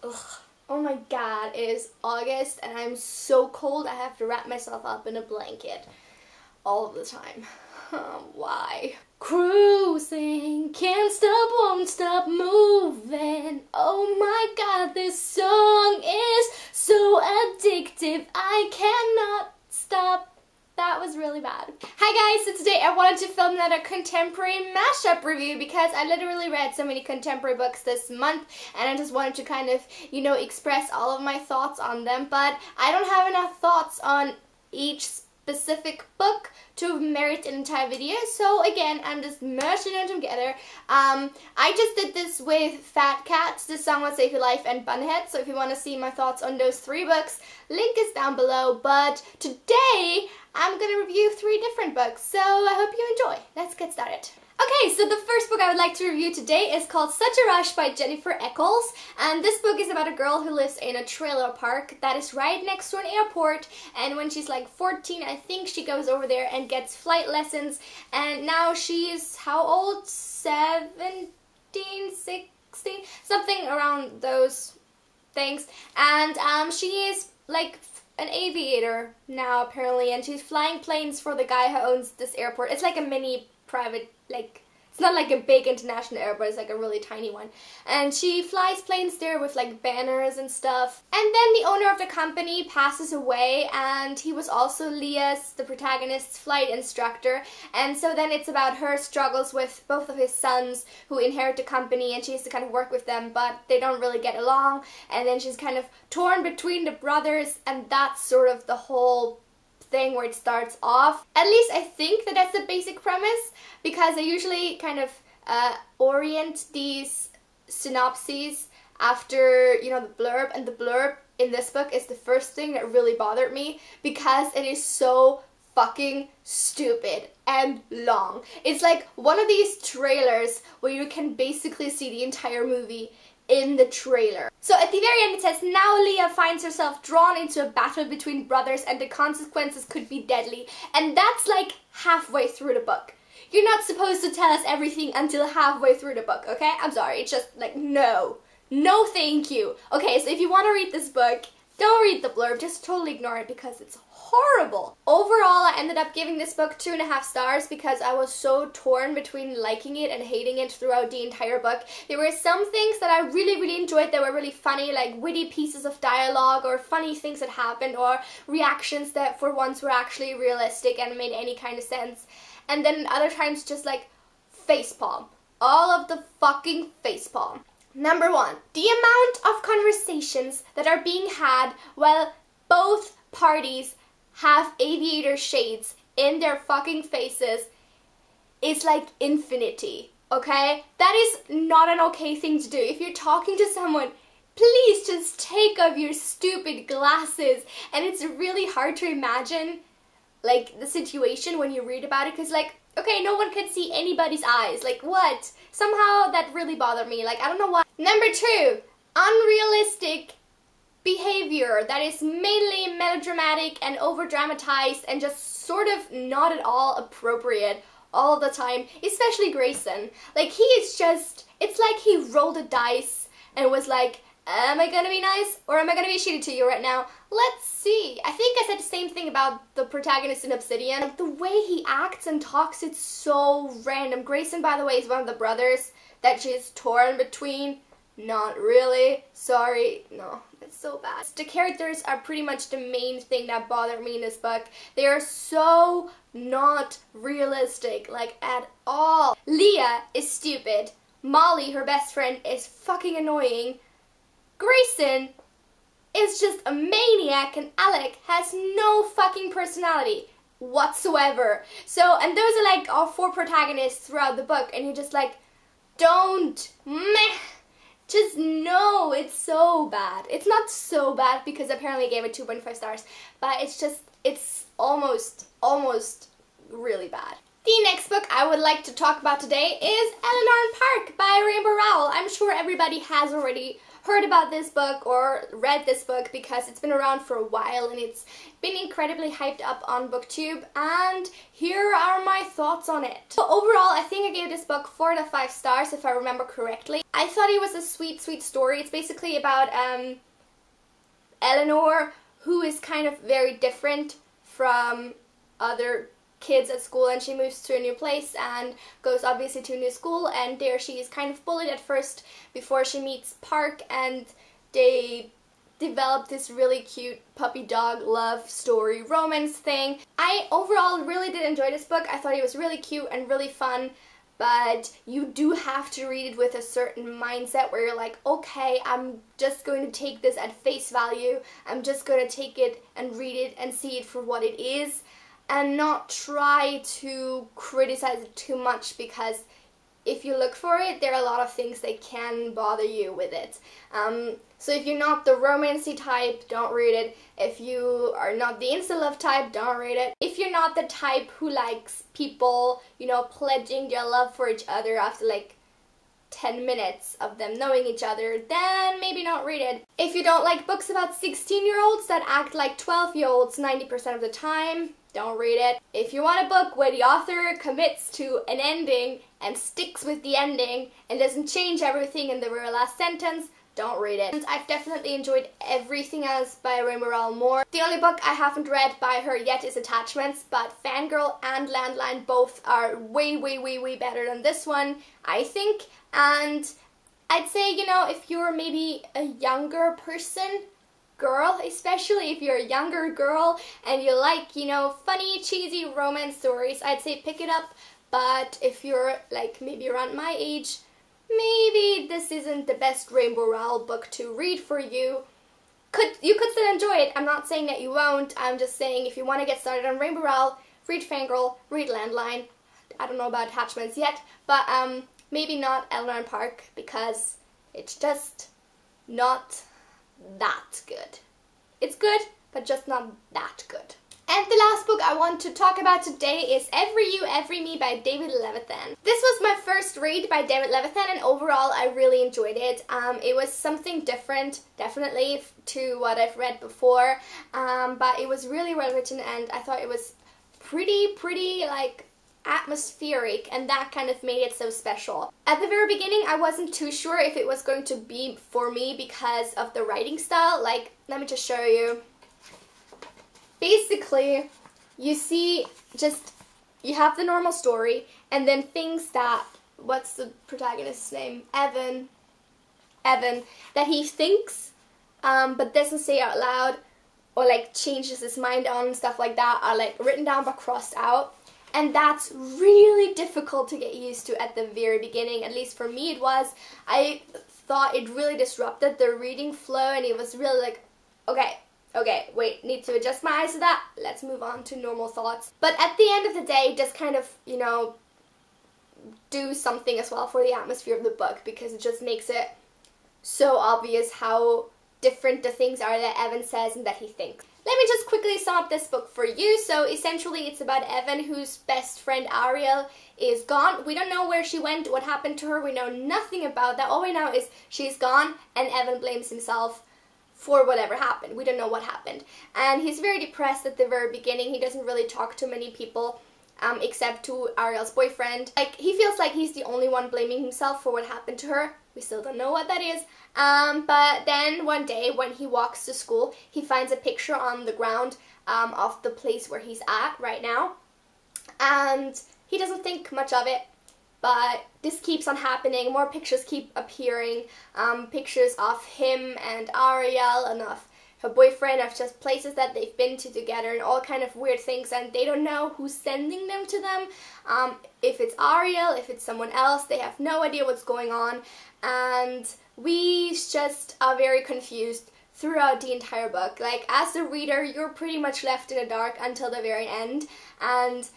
Ugh. Oh my god, it is August and I'm so cold I have to wrap myself up in a blanket all of the time. Why? Cruising, can't stop, won't stop moving. Oh my god, this song is so addictive. I cannot stop. That was really bad. Hi guys, so today I wanted to film another contemporary mashup review because I literally read so many contemporary books this month and I just wanted to kind of, you know, express all of my thoughts on them, but I don't have enough thoughts on each specific book to merit an entire video, so again I'm just merging them together. I just did this with Fat Cats, This Song Will Save Your Life, and Bunhead, so if you want to see my thoughts on those three books, link is down below. But today I'm gonna review three different books, so I hope you enjoy. Let's get started. Okay, so the first book I would like to review today is called Such a Rush by Jennifer Eccles, and this book is about a girl who lives in a trailer park that is right next to an airport, and when she's like 14, I think, she goes over there and gets flight lessons, and now she's how old? 17, 16, something around those things, and she is like an aviator now apparently, and she's flying planes for the guy who owns this airport. It's like a mini private, like, it's not like a big international airport, it's like a really tiny one. And she flies planes there with like banners and stuff. And then the owner of the company passes away, and he was also Leah's, the protagonist's, flight instructor. And so then it's about her struggles with both of his sons who inherit the company, and she has to kind of work with them, but they don't really get along. And then she's kind of torn between the brothers, and that's sort of the whole thing where it starts off. At least I think that that's the basic premise, because I usually kind of orient these synopses after, you know, the blurb, and the blurb in this book is the first thing that really bothered me because it is so fucking stupid and long. It's like one of these trailers where you can basically see the entire movie in the trailer. So at the very end it says, now Leah finds herself drawn into a battle between brothers and the consequences could be deadly. And that's like halfway through the book. You're not supposed to tell us everything until halfway through the book, okay? I'm sorry, it's just like, no. No thank you. Okay, so if you want to read this book, don't read the blurb, just totally ignore it because it's horrible. Overall, I ended up giving this book 2.5 stars because I was so torn between liking it and hating it throughout the entire book. There were some things that I really enjoyed that were really funny, like witty pieces of dialogue or funny things that happened or reactions that for once were actually realistic and made any kind of sense. And then other times just like facepalm. All of the fucking facepalm. Number 1, the amount of conversations that are being had while both parties have aviator shades in their fucking faces is like infinity, okay? That is not an okay thing to do. If you're talking to someone, please just take off your stupid glasses. And it's really hard to imagine like the situation when you read about it, because like, okay, no one can see anybody's eyes. Like, what? Somehow that really bothered me. Like, I don't know why. Number 2, unrealistic behavior that is mainly melodramatic and over-dramatized and just sort of not at all appropriate all the time, especially Grayson. Like, he is just, it's like he rolled a dice and was like, am I gonna be nice or am I gonna be shitty to you right now? Let's see. I think I said the same thing about the protagonist in Obsidian. Like, the way he acts and talks, it's so random. Grayson, by the way, is one of the brothers that she's torn between. Not really. Sorry. No, it's so bad. The characters are pretty much the main thing that bothered me in this book. They are so not realistic, like, at all. Leah is stupid. Molly, her best friend, is fucking annoying. Grayson is just a maniac, and Alec has no fucking personality whatsoever. So, and those are like our 4 protagonists throughout the book, and you're just like, don't, meh, just no, it's so bad. It's not so bad because apparently I gave it 2.5 stars, but it's just, it's almost really bad. The next book I would like to talk about today is Eleanor&Park by Rainbow Rowell. I'm sure everybody has already heard about this book or read this book because it's been around for a while and it's been incredibly hyped up on BookTube, and here are my thoughts on it. So overall, I think I gave this book 4 out of 5 stars if I remember correctly. I thought it was a sweet, sweet story. It's basically about Eleanor, who is kind of very different from other kids at school, and she moves to a new place and goes obviously to a new school, and there she is kind of bullied at first before she meets Park, and they develop this really cute puppy dog love story romance thing. I overall really did enjoy this book. I thought it was really cute and really fun, but you do have to read it with a certain mindset where you're like, okay, I'm just going to take this at face value. I'm just going to take it and read it and see it for what it is, and not try to criticize it too much, because if you look for it, there are a lot of things that can bother you with it. So if you're not the romancy type, don't read it. If you are not the insta-love type, don't read it. If you're not the type who likes people, you know, pledging their love for each other after like 10 minutes of them knowing each other, then maybe not read it. If you don't like books about 16-year-olds that act like 12-year-olds 90% of the time, don't read it. If you want a book where the author commits to an ending and sticks with the ending and doesn't change everything in the very last sentence, don't read it. And I've definitely enjoyed everything else by Rainbow Rowell more. The only book I haven't read by her yet is Attachments, but Fangirl and Landline both are way, way, way, way better than this one, I think. And I'd say, you know, if you're maybe a younger person, girl, especially if you're a younger girl and you like, you know, funny, cheesy romance stories, I'd say pick it up. But if you're like maybe around my age, maybe this isn't the best Rainbow Rowell book to read for you. You could still enjoy it. I'm not saying that you won't. I'm just saying if you want to get started on Rainbow Rowell, read Fangirl, read Landline. I don't know about Attachments yet, but maybe not Eleanor&Park, because it's just not that good. It's good, but just not that good. And the last book I want to talk about today is Every You, Every Me by David Levithan. This was my first read by David Levithan, and overall I really enjoyed it. It was something different, definitely, to what I've read before, but it was really well written, and I thought it was pretty like atmospheric, and that kind of made it so special. At the very beginning I wasn't too sure if it was going to be for me because of the writing style. Like, let me just show you. Basically, you see, you have the normal story, and then things that, what's the protagonist's name? Evan, that he thinks, but doesn't say out loud, or like changes his mind on and stuff like that, are like written down but crossed out. And that's really difficult to get used to at the very beginning. At least for me it was. I thought it really disrupted the reading flow, and it was really like, okay, wait, need to adjust my eyes to that. Let's move on to normal thoughts. But at the end of the day, it just kind of, you know, do something as well for the atmosphere of the book, because it just makes it so obvious how different the things are that Evan says and that he thinks. Let me just quickly sum up this book for you. So essentially it's about Evan, whose best friend Ariel is gone. We don't know where she went, what happened to her. We know nothing about that. All we know is she's gone, and Evan blames himself for whatever happened. We don't know what happened. And he's very depressed at the very beginning. He doesn't really talk to many people except to Ariel's boyfriend. Like, he feels like he's the only one blaming himself for what happened to her. We still don't know what that is. But then one day when he walks to school, he finds a picture on the ground of the place where he's at right now. And he doesn't think much of it. But this keeps on happening. More pictures keep appearing. Pictures of him and Ariel and of her boyfriend, of just places that they've been to together and all kind of weird things, and they don't know who's sending them to them. If it's Ariel, if it's someone else, they have no idea what's going on, and we just are very confused throughout the entire book. Like, as the reader, you're pretty much left in the dark until the very end, and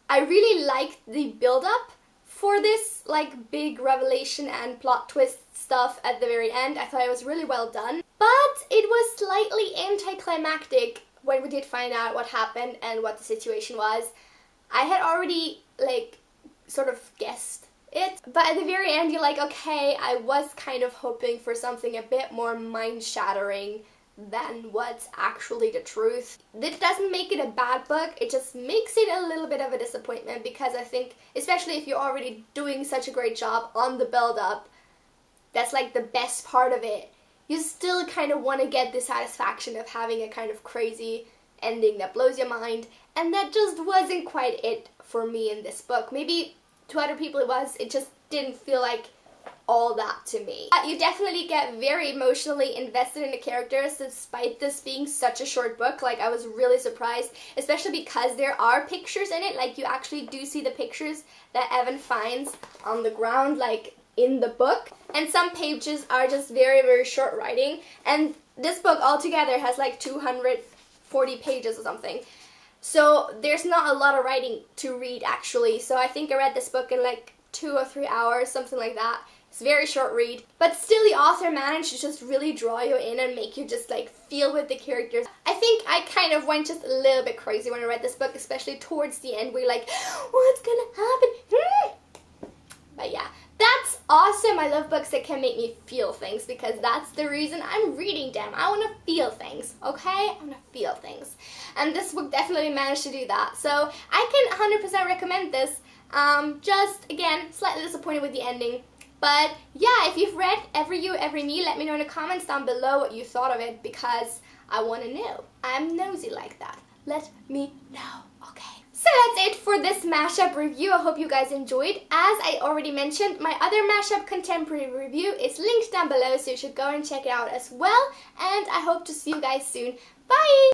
I really liked the build-up for this, like, big revelation and plot twist stuff at the very end. I thought it was really well done. But it was slightly anticlimactic when we did find out what happened and what the situation was. I had already, like, sort of guessed it. But at the very end, you're like, okay, I was kind of hoping for something a bit more mind-shattering than what's actually the truth. It doesn't make it a bad book, it just makes it a little bit of a disappointment, because I think, especially if you're already doing such a great job on the build-up, that's like the best part of it. You still kind of want to get the satisfaction of having a kind of crazy ending that blows your mind, and that just wasn't quite it for me in this book. Maybe to other people it was, it just didn't feel like all that to me. You definitely get very emotionally invested in the characters despite this being such a short book. Like, I was really surprised, especially because there are pictures in it. Like, you actually do see the pictures that Evan finds on the ground, like in the book. And some pages are just very, very short writing. And this book altogether has like 240 pages or something. So there's not a lot of writing to read actually. So I think I read this book in like 2 or 3 hours, something like that. It's a very short read, but still the author managed to just really draw you in and make you just like feel with the characters. I think I kind of went just a little bit crazy when I read this book, especially towards the end where you're like, what's gonna happen? But yeah, that's awesome. I love books that can make me feel things, because that's the reason I'm reading them. I want to feel things, okay? I want to feel things. And this book definitely managed to do that. So I can 100% recommend this. Just, again, slightly disappointed with the ending. But yeah, if you've read Every You, Every Me, let me know in the comments down below what you thought of it, because I want to know. I'm nosy like that. Let me know, okay? So that's it for this mashup review. I hope you guys enjoyed. As I already mentioned, my other mashup contemporary review is linked down below, so you should go and check it out as well. And I hope to see you guys soon. Bye!